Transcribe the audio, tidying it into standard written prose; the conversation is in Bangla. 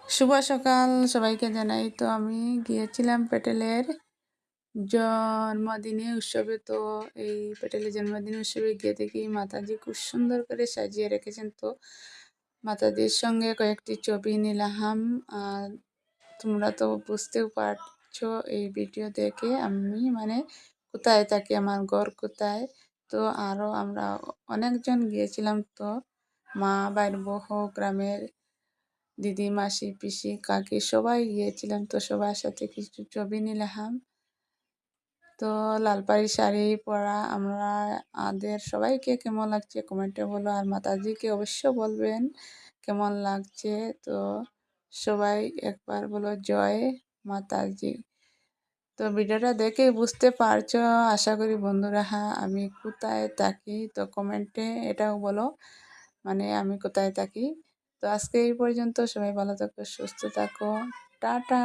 শুভ সকাল সবাইকে জানাই। তো আমি গিয়েছিলাম প্যাটেলের জন্মদিনে উৎসবে। তো এই প্যাটেলের জন্মদিন উৎসবে গিয়ে দেখি মাতাজি খুব সুন্দর করে সাজিয়ে রেখেছেন। তো মাতাজির সঙ্গে কয়েকটি ছবি নিলাম। আর তোমরা তো বুঝতেও পারছো এই ভিডিও দেখে আমি কোথায় থাকি, আমার ঘর কোথায়। তো আরও আমরা অনেকজন গিয়েছিলাম। তো মা, ভাইয়ের বউ, গ্রামের দিদি, মাসি, পিসি, কাকি সবাই গিয়েছিলাম। তো সবার সাথে কিছু ছবি নিলাম। তো লালপাড়ি শাড়ি পরা আমাদের সবাইকে কেমন লাগছে কমেন্টে বলো, আর মাতাজিকে অবশ্য বলবেন কেমন লাগছে। তো সবাই একবার বলো জয় মাতাজি। তো ভিডিওটা দেখে বুঝতে পারছো আশা করি বন্ধুরা। হ্যাঁ, আমি কোথায় থাকি তো কমেন্টে এটাও বলো, আমি কোথায় থাকি। তো আজকে এই পর্যন্ত, সবাই ভালো থাকো, সুস্থ থাকো, টাটা।